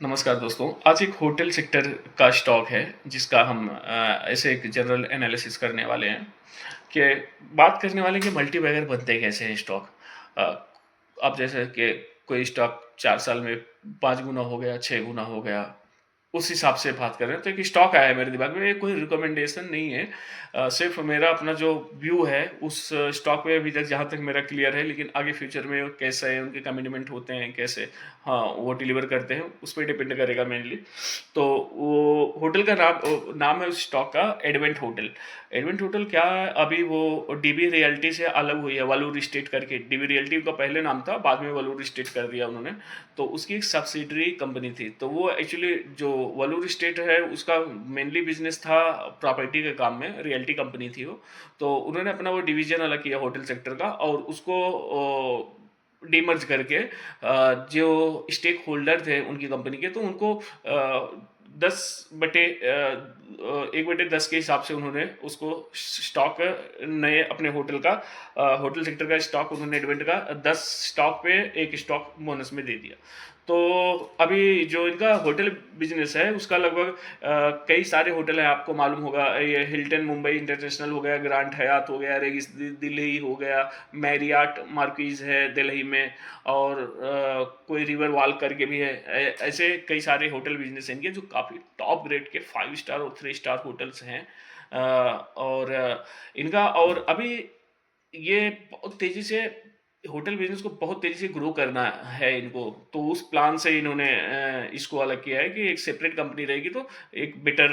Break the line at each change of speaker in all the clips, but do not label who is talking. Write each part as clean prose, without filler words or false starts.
नमस्कार दोस्तों। आज एक होटल सेक्टर का स्टॉक है जिसका हम ऐसे एक जनरल एनालिसिस करने वाले हैं कि बात करने वाले हैं कि मल्टीबैगर बनते कैसे हैं स्टॉक। अ, अब जैसे कि कोई स्टॉक 4 साल में 5 गुना हो गया, 6 गुना हो गया, उस हिसाब से बात कर रहे हैं। तो एक स्टॉक आया है मेरे दिमाग में, ये कोई रिकमेंडेशन नहीं है। सिर्फ़ मेरा अपना जो व्यू है उस स्टॉक पे अभी तक जहाँ तक मेरा क्लियर है, लेकिन आगे फ्यूचर में वो कैसा है, उनके कमिटमेंट होते हैं, कैसे हाँ, वो डिलीवर करते हैं, उस पे डिपेंड करेगा मेनली। तो वो होटल का नाम है उस स्टॉक का एडवेंट होटल। एडवेंट होटल क्या है, अभी वो डीबी रियल्टी से अलग हुई है, वैल्यू स्टेट करके। डीबी रियल्टी उनका पहले नाम था, बाद में वैल्यू स्टेट कर दिया उन्होंने। तो उसकी एक सब्सिडरी कंपनी थी। तो वो एक्चुअली जो वैल्यू स्टेट है उसका मेनली बिजनेस था प्रॉपर्टी के काम में, रियल्टी कंपनी थी वो। तो उन्होंने अपना वो डिवीजन अलग किया होटल सेक्टर का, और उसको डीमर्ज करके जो स्टेक होल्डर थे उनकी कंपनी के, तो उनको 1/10 के हिसाब से उन्होंने उसको स्टॉक नए अपने होटल का होटल सेक्टर का स्टॉक उन्होंने एडवेंट का 10 स्टॉक पे एक स्टॉक बोनस में दे दिया। तो अभी जो इनका होटल बिजनेस है उसका लगभग कई सारे होटल हैं, आपको मालूम होगा। ये हिल्टन मुंबई इंटरनेशनल हो गया, ग्रांड हयात हो गया, रेगिस दिल्ली हो गया, मैरियट मार्क्वीज है दिल्ली में, और कोई रिवर वॉल करके भी है। ऐसे कई सारे होटल बिजनेस हैं इनके जो काफ़ी टॉप ग्रेड के 5 स्टार और 3 स्टार होटल्स हैं। और इनका और अभी ये बहुत तेज़ी से होटल बिज़नेस को बहुत तेज़ी से ग्रो करना है इनको। तो उस प्लान से इन्होंने इसको अलग किया है कि एक सेपरेट कंपनी रहेगी, तो एक बेटर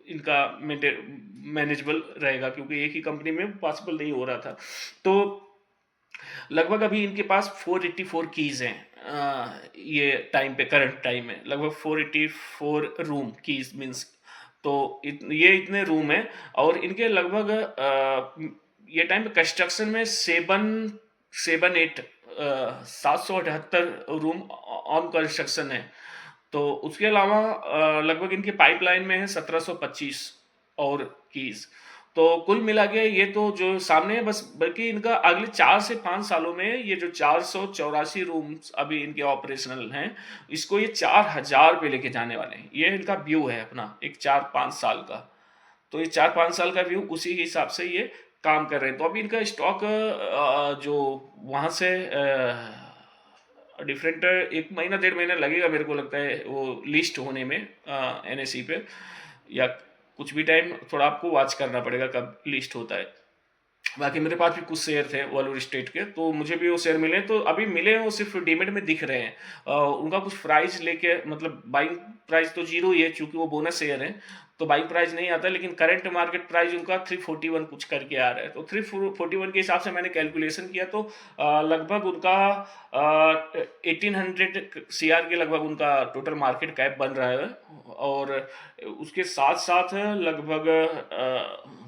इनका मैनेजेबल रहेगा, क्योंकि एक ही कंपनी में पॉसिबल नहीं हो रहा था। तो लगभग अभी इनके पास 484 कीज़ हैं। ये टाइम पे करंट टाइम में लगभग 484 रूम कीज़ मीन्स। तो ये इतने रूम हैं, और इनके लगभग ये टाइम पे कंस्ट्रक्शन में 778 रूम ऑन कंस्ट्रक्शन है। तो उसके अलावा लगभग इनके पाइपलाइन में है 1725 और कीज। तो कुल मिला के ये तो जो सामने है बस, बल्कि इनका अगले 4 से 5 सालों में ये जो 484 रूम्स अभी इनके ऑपरेशनल हैं, इसको ये 4000 पे लेके जाने वाले हैं। ये इनका व्यू है अपना एक 4-5 साल का। तो ये 4-5 साल का व्यू, उसी के हिसाब से ये काम कर रहे हैं। तो अभी इनका स्टॉक जो वहाँ से डिफरेंट 1 महीना 1.5 महीना लगेगा मेरे को लगता है वो लिस्ट होने में एनएसई पे, या कुछ भी टाइम थोड़ा आपको वॉच करना पड़ेगा कब लिस्ट होता है। बाकी मेरे पास भी कुछ शेयर थे वॉलर स्टेट के, तो मुझे भी वो शेयर मिले, तो अभी मिले हैं वो सिर्फ डीमेट में दिख रहे हैं। उनका कुछ प्राइस लेके, मतलब बाइंग प्राइस तो जीरो ही है क्योंकि वो बोनस शेयर है, तो बाइंग प्राइस नहीं आता, लेकिन करंट मार्केट प्राइस उनका 341 कुछ करके आ रहा है। तो 341 के हिसाब से मैंने कैलकुलेशन किया, तो लगभग उनका 1800 CR के लगभग उनका टोटल मार्केट कैप बन रहा है। और उसके साथ साथ लगभग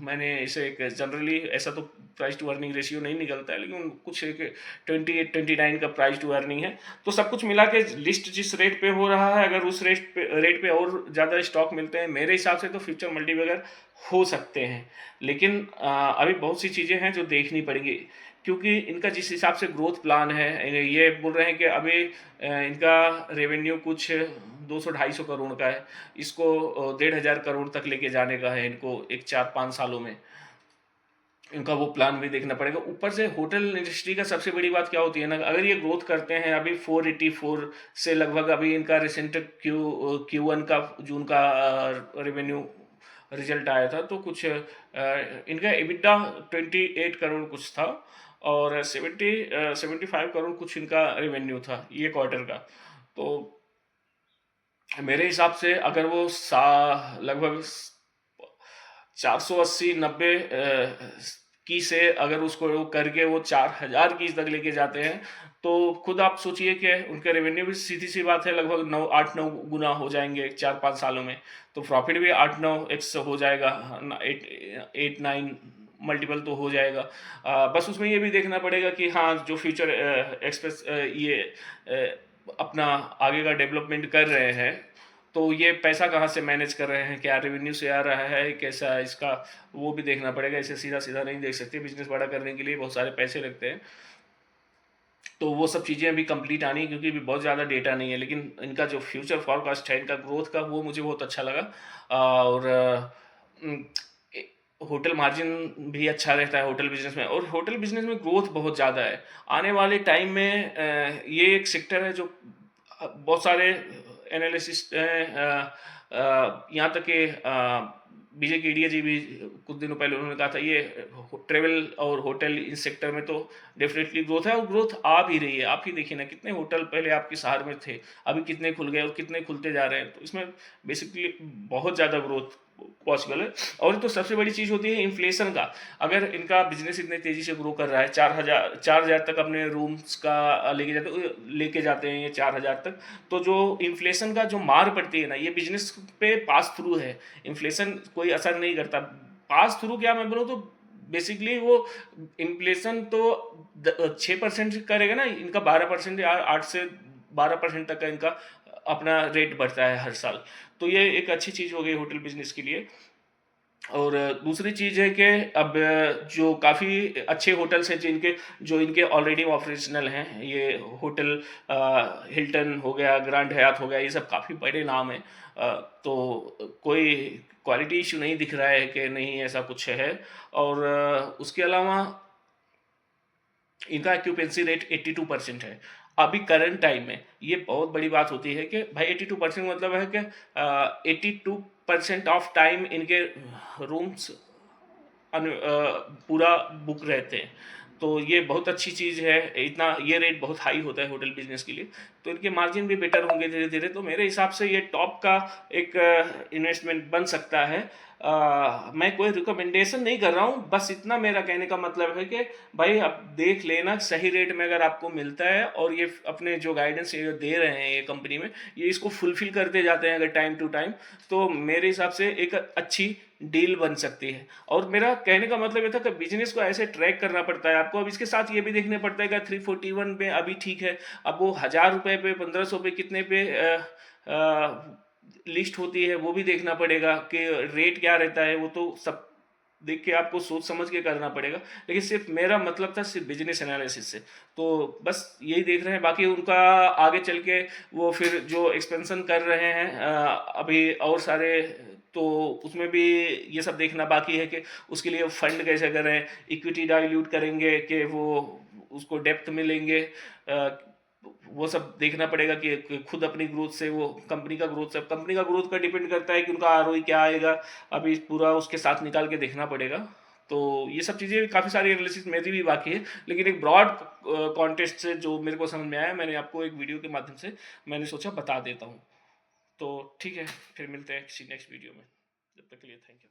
मैंने इसे एक जनरली, ऐसा तो प्राइस टू अर्निंग रेशियो नहीं निकलता है, लेकिन कुछ एक 28-29 का प्राइस टू अर्निंग है। तो सब कुछ मिला के लिस्ट जिस रेट पे हो रहा है, अगर उस रेट पे और ज़्यादा स्टॉक मिलते हैं मेरे हिसाब से, तो फ्यूचर मल्टीबैगर हो सकते हैं। लेकिन अभी बहुत सी चीज़ें हैं जो देखनी पड़ेंगी, क्योंकि इनका जिस हिसाब से ग्रोथ प्लान है, ये बोल रहे हैं कि अभी इनका रेवेन्यू कुछ 200-250 करोड़ का है। इसको 1,500 करोड़ तक लेके जाने का है इनको एक 4-5 सालों में। इनका वो प्लान भी देखना पड़ेगा। ऊपर से होटल इंडस्ट्री का सबसे बड़ी बात क्या होती है ना, अगर ये ग्रोथ करते हैं, अभी 484 से लगभग अभी इनका रिसेंट Q1 का जून का रेवेन्यू रिजल्ट आया था, तो कुछ इनका एबिटा 28 करोड़ कुछ था, और 75 करोड़ कुछ इनका रेवेन्यू था ये क्वार्टर का। तो मेरे हिसाब से अगर वो लगभग 480-90 की से अगर उसको वो करके वो 4000 की तक लेके जाते हैं, तो खुद आप सोचिए कि उनके रेवेन्यू भी सीधी सी बात है लगभग 8-9 गुना हो जाएंगे 4-5 सालों में। तो प्रॉफिट भी 8-9x हो जाएगा, 8-9 मल्टीपल तो हो जाएगा। बस उसमें ये भी देखना पड़ेगा कि हाँ, जो फ्यूचर एक्सप्रेस ये अपना आगे का डेवलपमेंट कर रहे हैं, तो ये पैसा कहाँ से मैनेज कर रहे हैं, क्या रेवेन्यू से आ रहा है, कैसा है इसका, वो भी देखना पड़ेगा। इसे सीधा सीधा नहीं देख सकते, बिजनेस बड़ा करने के लिए बहुत सारे पैसे लगते हैं। तो वो सब चीज़ें अभी कंप्लीट आनी है, क्योंकि अभी बहुत ज़्यादा डेटा नहीं है, लेकिन इनका जो फ्यूचर फॉरकास्ट है इनका ग्रोथ का, वो मुझे बहुत अच्छा लगा। और उम, ए होटल मार्जिन भी अच्छा रहता है होटल बिज़नेस में, और होटल बिज़नेस में ग्रोथ बहुत ज़्यादा है। आने वाले टाइम में ये एक सेक्टर है जो बहुत सारे एनालिसिस्ट हैं, यहाँ तक कि विजय केडिया जी भी कुछ दिनों पहले उन्होंने कहा था, ये ट्रेवल और होटल इस सेक्टर में तो डेफिनेटली ग्रोथ है, और ग्रोथ आ भी रही है। आप ही देखिए ना, कितने होटल पहले आपके शहर में थे, अभी कितने खुल गए और कितने खुलते जा रहे हैं। तो इसमें बेसिकली बहुत ज़्यादा ग्रोथ पॉसिबल है। और तो सबसे बड़ी चीज़ होती है इन्फ्लेशन का। अगर इनका बिजनेस इतने तेज़ी से ग्रो कर रहा है, 4,000 तक अपने रूम्स का लेके जाते हैं ये 4,000 तक, तो जो इन्फ्लेशन का जो मार पड़ती है ना, ये बिजनेस पे पास थ्रू है। इन्फ्लेशन कोई असर नहीं करता। पास थ्रू क्या मैं बोलूँ तो बेसिकली वो इन्फ्लेशन तो 6% करेगा ना, इनका 12% या 8 से 12% तक का इनका अपना रेट बढ़ता है हर साल। तो ये एक अच्छी चीज़ हो गई होटल बिजनेस के लिए। और दूसरी चीज़ है कि अब जो काफ़ी अच्छे होटल्स हैं जिनके जो इनके ऑलरेडी ऑपरेशनल हैं, ये होटल हिल्टन हो गया, ग्रैंड हयात हो गया, ये सब काफ़ी बड़े नाम हैं। तो कोई क्वालिटी इशू नहीं दिख रहा है कि नहीं ऐसा कुछ है। और उसके अलावा इनका एक्यूपेंसी रेट 82% है अभी करंट टाइम में। ये बहुत बड़ी बात होती है कि भाई 82% मतलब है कि 82% ऑफ टाइम इनके रूम्स पूरा बुक रहते हैं। तो ये बहुत अच्छी चीज़ है। इतना ये रेट बहुत हाई होता है होटल बिजनेस के लिए, तो इनके मार्जिन भी बेटर होंगे धीरे धीरे। तो मेरे हिसाब से ये टॉप का एक इन्वेस्टमेंट बन सकता है। मैं कोई रिकमेंडेशन नहीं कर रहा हूँ, बस इतना मेरा कहने का मतलब है कि भाई आप देख लेना, सही रेट में अगर आपको मिलता है और ये अपने जो गाइडेंस ये दे रहे हैं ये कंपनी में, ये इसको फुलफिल करते जाते हैं अगर टाइम टू टाइम, तो मेरे हिसाब से एक अच्छी डील बन सकती है। और मेरा कहने का मतलब ये था कि बिजनेस को ऐसे ट्रैक करना पड़ता है आपको। अब इसके साथ ये भी देखने पड़ता है कि 341 में अभी ठीक है, अब वो 1,000 रुपये पे 1,500 पे कितने पे लिस्ट होती है वो भी देखना पड़ेगा कि रेट क्या रहता है। वो तो सब देख के आपको सोच समझ के करना पड़ेगा। लेकिन सिर्फ मेरा मतलब था सिर्फ बिजनेस एनालिसिस से, तो बस यही देख रहे हैं। बाकी उनका आगे चल के वो फिर जो एक्सपेंशन कर रहे हैं अभी और सारे, तो उसमें भी ये सब देखना बाकी है कि उसके लिए फंड कैसे करें, इक्विटी डाइल्यूट करेंगे कि वो उसको डेप्थ में लेंगे। वो सब देखना पड़ेगा कि खुद अपनी ग्रोथ से वो कंपनी का ग्रोथ का डिपेंड करता है कि उनका आरओई क्या आएगा। अभी पूरा उसके साथ निकाल के देखना पड़ेगा। तो ये सब चीज़ें काफ़ी सारी एनालिसिस मेरी भी बाकी है, लेकिन एक ब्रॉड कॉन्टेक्स्ट से जो मेरे को समझ में आया, मैंने आपको एक वीडियो के माध्यम से मैंने सोचा बता देता हूँ। तो ठीक है, फिर मिलते हैं किसी नेक्स्ट वीडियो में। जब तक के लिए थैंक यू।